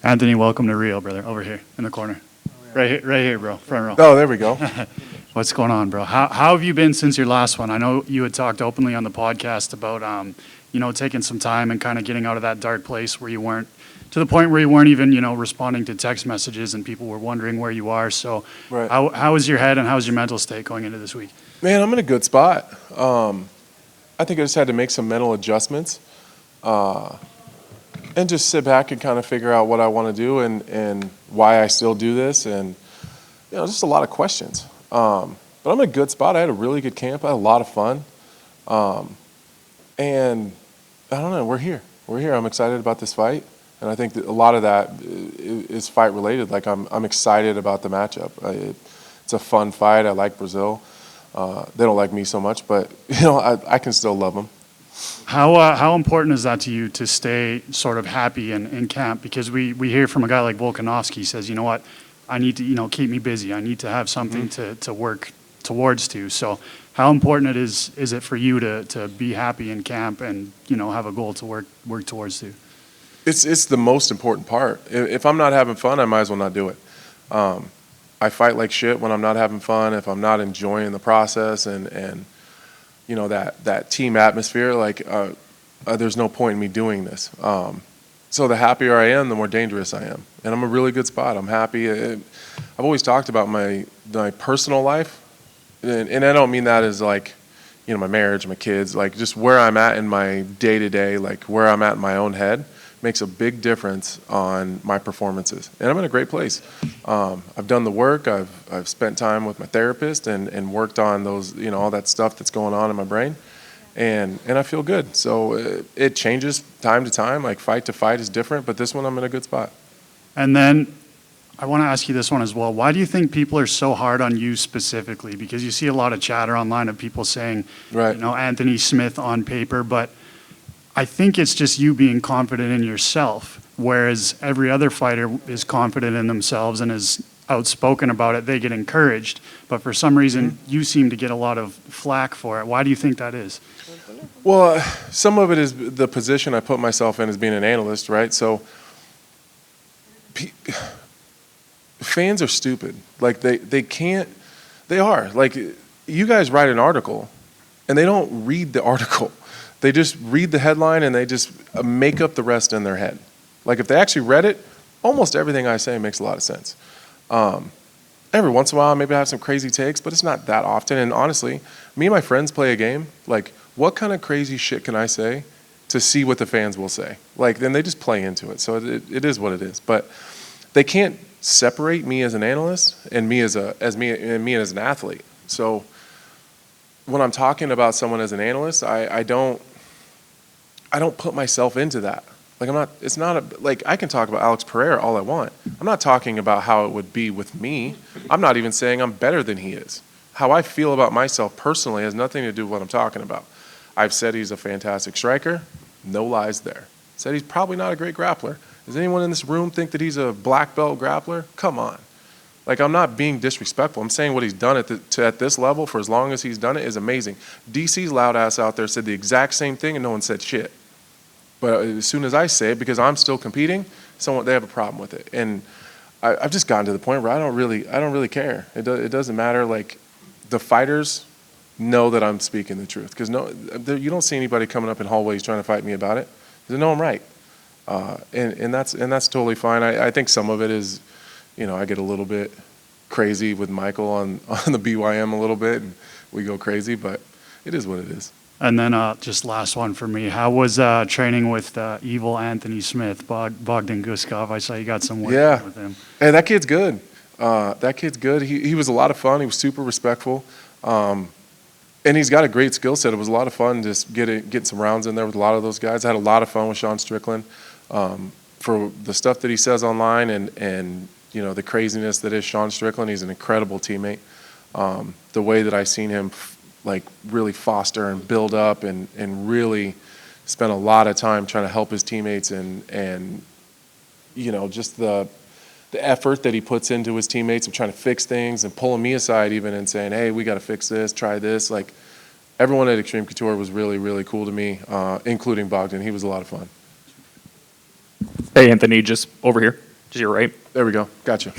Anthony, welcome to Rio, brother. Over here in the corner. Right here, bro. Front row. Oh, there we go. What's going on, bro? How have you been since your last one? I know you had talked openly on the podcast about, taking some time and kind of getting out of that dark place where you weren't, to the point where you weren't even, responding to text messages and people were wondering where you are. So Right. how is your head and how's your mental state going into this week? Man, I'm in a good spot. I think I just had to make some mental adjustments and just sit back and kind of figure out what I want to do and why I still do this, and just a lot of questions. But I'm in a good spot. I had a really good camp. I had a lot of fun, and I don't know. We're here. I'm excited about this fight, and I think that a lot of that is fight related. Like I'm excited about the matchup. It's a fun fight. I like Brazil. They don't like me so much, but I can still love them. How important is that to you to stay sort of happy in camp? Because we hear from a guy like Volkanovski, he says, you know what, I need to keep me busy. I need to have something to work towards to. So how important is it for you to be happy in camp and have a goal to work towards to? It's the most important part. If I'm not having fun, I might as well not do it. I fight like shit when I'm not having fun, if I'm not enjoying the process and that team atmosphere, there's no point in me doing this. So the happier I am, the more dangerous I am. And I'm in a really good spot. I'm happy. I've always talked about my personal life, and I don't mean that as my marriage, my kids, just where I'm at in my day-to-day, where I'm at in my own head, makes a big difference on my performances. And I'm in a great place. I've done the work. I've spent time with my therapist and worked on those, all that stuff that's going on in my brain. And I feel good. So it changes time to time. Fight to fight is different, but this one I'm in a good spot. And then I want to ask you this one as well. Why do you think people are so hard on you specifically? Because you see a lot of chatter online of people saying, Right. Anthony Smith on paper, but I think it's just you being confident in yourself, whereas every other fighter is confident in themselves and is outspoken about it. They get encouraged, but for some reason, you seem to get a lot of flack for it. Why do you think that is? Well, some of it is the position I put myself in as being an analyst, right? So fans are stupid. They can't, they are. You guys write an article, and they don't read the article. They just read the headline and they just make up the rest in their head. If they actually read it, almost everything I say makes a lot of sense. Every once in a while, maybe I have some crazy takes, but it's not that often. And honestly, me and my friends play a game. What kind of crazy shit can I say to see what the fans will say? Then they just play into it. So it is what it is. But they can't separate me as an analyst and me as an athlete. So when I'm talking about someone as an analyst, I don't put myself into that. I can talk about Alex Pereira all I want. I'm not talking about how it would be with me. I'm not even saying I'm better than he is. How I feel about myself personally has nothing to do with what I'm talking about. I've said he's a fantastic striker. No lies there. Said he's probably not a great grappler. Does anyone in this room think that he's a black belt grappler? Come on. I'm not being disrespectful. I'm saying what he's done at this level for as long as he's done it is amazing. DC's loud ass out there said the exact same thing and no one said shit. But as soon as I say it, because I'm still competing, they have a problem with it. And I've just gotten to the point where I don't really care. It doesn't matter. The fighters know that I'm speaking the truth, because you don't see anybody coming up in hallways trying to fight me about it. They know I'm right, and that's totally fine. I think some of it is, I get a little bit crazy with Michael on the BYM a little bit, and we go crazy, but it is what it is. And then just last one for me. How was training with evil Anthony Smith, Bogdan Guskov? I saw you got some work with him. Hey, that kid's good. He was a lot of fun. He was super respectful. And he's got a great skill set. It was a lot of fun just getting some rounds in there with a lot of those guys. I had a lot of fun with Sean Strickland. For the stuff that he says online and the craziness that is Sean Strickland, he's an incredible teammate. The way that I've seen him really foster and build up and really spend a lot of time trying to help his teammates and just the effort that he puts into his teammates of trying to fix things and pulling me aside even and saying, hey, we got to fix this, try this. Everyone at Extreme Couture was really, really cool to me, including Bogdan. He was a lot of fun. Hey, Anthony, just over here. Just your right. There we go. Gotcha.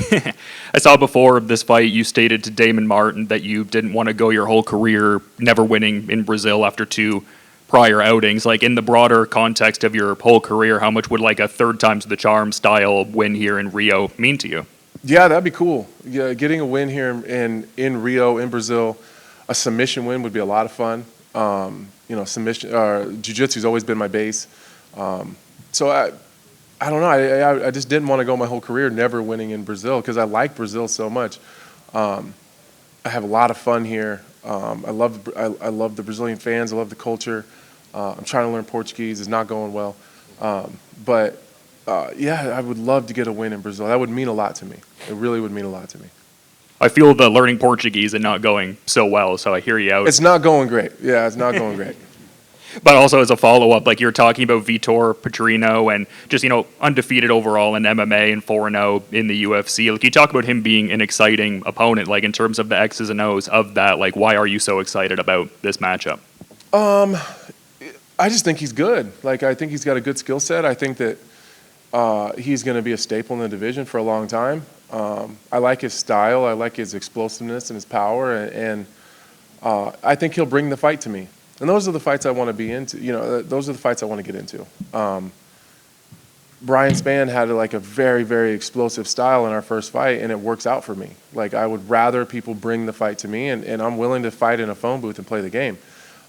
I saw before this fight you stated to Damon Martin that you didn't want to go your whole career never winning in Brazil after 2 prior outings. Like in the broader context of your whole career, how much would like a third time's the charm style win here in Rio mean to you? Yeah, that'd be cool. Yeah, getting a win here in Rio, in Brazil, a submission win would be a lot of fun. Submission, jiu-jitsu's always been my base. So I don't know. I just didn't want to go my whole career never winning in Brazil because I like Brazil so much. I have a lot of fun here. I love the Brazilian fans. I love the culture. I'm trying to learn Portuguese. It's not going well. Yeah, I would love to get a win in Brazil. That would mean a lot to me. It really would mean a lot to me. I feel the learning Portuguese and not going so well, so I hear you out. It's not going great. Yeah, it's not going great. But also as a follow-up, like you're talking about Vitor Petrino and just, undefeated overall in MMA and 4-0 in the UFC. Like you talk about him being an exciting opponent, like in terms of the X's and O's of that, like why are you so excited about this matchup? I just think he's good. Like I think he's got a good skill set. I think that he's going to be a staple in the division for a long time. I like his style. I like his explosiveness and his power. And I think he'll bring the fight to me. And those are the fights I want to be into. Those are the fights I want to get into. Brian Spann had a very, very explosive style in our first fight, and it works out for me. Like I would rather people bring the fight to me, and I'm willing to fight in a phone booth and play the game.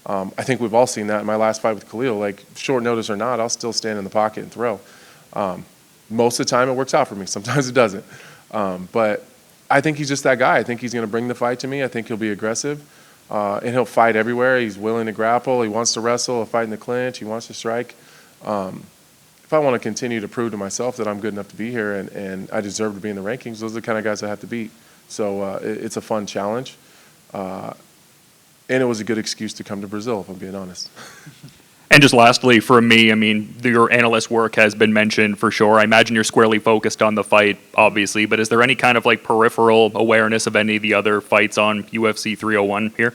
I think we've all seen that in my last fight with Khalil. Like short notice or not, I'll still stand in the pocket and throw. Most of the time it works out for me. Sometimes it doesn't. But I think he's just that guy. I think he's going to bring the fight to me. I think he'll be aggressive. And he'll fight everywhere. He's willing to grapple. He wants to wrestle. He'll fight in the clinch. He wants to strike. If I want to continue to prove to myself that I'm good enough to be here and I deserve to be in the rankings, those are the kind of guys I have to beat. So it's a fun challenge. And it was a good excuse to come to Brazil, if I'm being honest. And just lastly, for me, I mean, your analyst work has been mentioned for sure. I imagine you're squarely focused on the fight, obviously, but is there any kind of peripheral awareness of any of the other fights on UFC 301 here?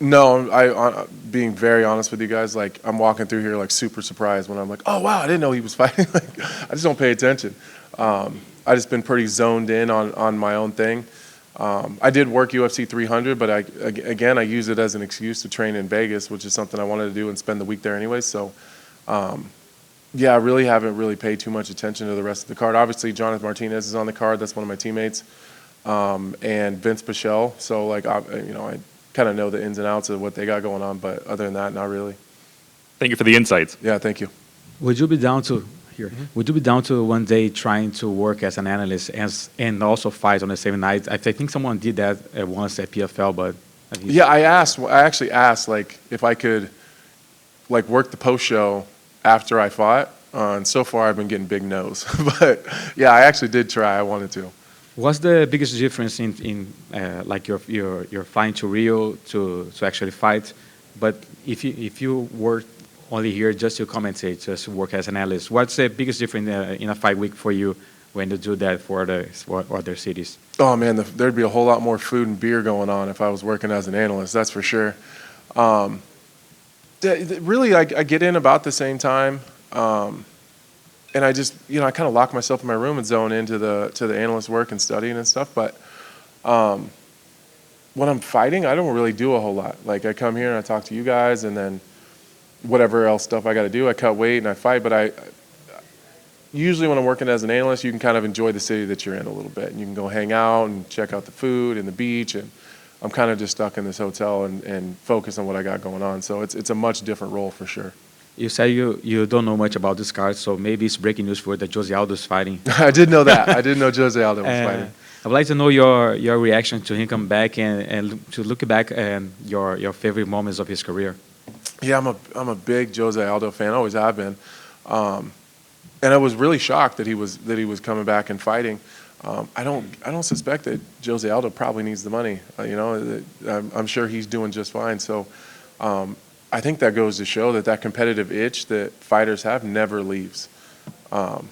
No, being very honest with you guys, I'm walking through here super surprised when I'm like, oh wow, I didn't know he was fighting. I just don't pay attention. I just been pretty zoned in on my own thing. I did work UFC 300, but I use it as an excuse to train in Vegas, which is something I wanted to do and spend the week there anyway. So, yeah, I really haven't paid too much attention to the rest of the card. Obviously, Jonathan Martinez is on the card. That's one of my teammates, and Vince Pichel. So, I kind of know the ins and outs of what they got going on, but other than that, not really. Thank you for the insights. Yeah, thank you. Would you be down to Would you be down to one day trying to work as an analyst and also fight on the same night? I think someone did that once at PFL, but yeah, I actually asked if I could work the post show after I fought, and so far I've been getting big no's. But yeah, I actually did try. I wanted to. What's the biggest difference in you're flying to Rio to actually fight? But if you were only here just to commentate, just to work as an analyst, what's the biggest difference in a fight week for you when you do that for other cities? Oh man, there'd be a whole lot more food and beer going on if I was working as an analyst. That's for sure. Really, I get in about the same time. And I just, I kind of lock myself in my room and zone into the analyst work and studying and stuff. But when I'm fighting, I don't really do a whole lot. I come here and I talk to you guys, and then whatever else stuff I got to do, I cut weight and I fight. But usually when I'm working as an analyst, you can kind of enjoy the city that you're in a little bit, and you can go hang out and check out the food and the beach. And I'm kind of just stuck in this hotel and focus on what I got going on. So it's a much different role for sure. You say you don't know much about this card, so maybe it's breaking news for that Jose Aldo is fighting. I did know that. I didn't know Jose Aldo was fighting. I'd like to know your reaction to him come back and to look back and your favorite moments of his career. Yeah, I'm a big Jose Aldo fan. Always have been, and I was really shocked that he was coming back and fighting. I don't suspect that Jose Aldo probably needs the money. I'm sure he's doing just fine. So. I think that goes to show that competitive itch that fighters have never leaves. I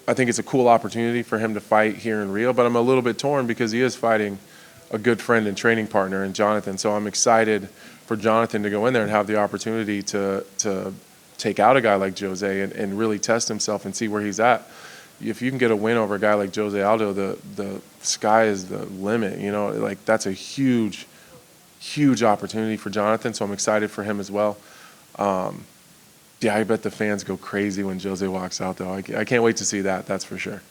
think it's a cool opportunity for him to fight here in Rio, but I'm a little bit torn because he is fighting a good friend and training partner in Jonathan. So I'm excited for Jonathan to go in there and have the opportunity to take out a guy like Jose and really test himself and see where he's at. if you can get a win over a guy like Jose Aldo, the sky is the limit. You know, like that's a huge, huge opportunity for Jonathan. So I'm excited for him as well. Yeah, I bet the fans go crazy when Jose walks out, though. I can't wait to see that. That's for sure.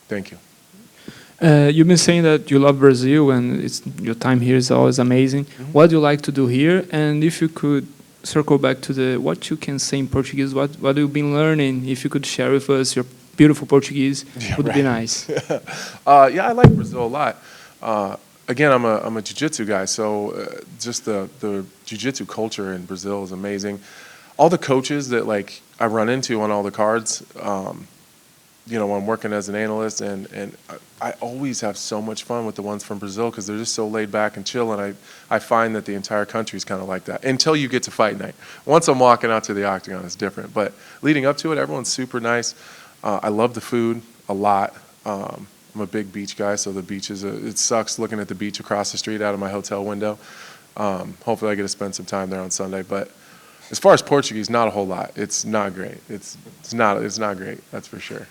Thank you. You've been saying that you love Brazil and your time here is always amazing. What do you like to do here? And if you could circle back to what you can say in Portuguese, what you've been learning, if you could share with us your beautiful Portuguese, would be nice. Yeah, I like Brazil a lot. Again, I'm a jiu-jitsu guy, so just the jiu-jitsu culture in Brazil is amazing. All the coaches that like I run into on all the cards, you know, when I'm working as an analyst, and I always have so much fun with the ones from Brazil because they're just so laid back and chill, and I find that the entire country is kind of like that until you get to fight night. Once I'm walking out to the octagon, it's different. But leading up to it, everyone's super nice. I love the food a lot. I'm a big beach guy, so the beach it sucks looking at the beach across the street out of my hotel window. Hopefully I get to spend some time there on Sunday. But as far as Portuguese, not a whole lot. It's not great. It's not great, that's for sure.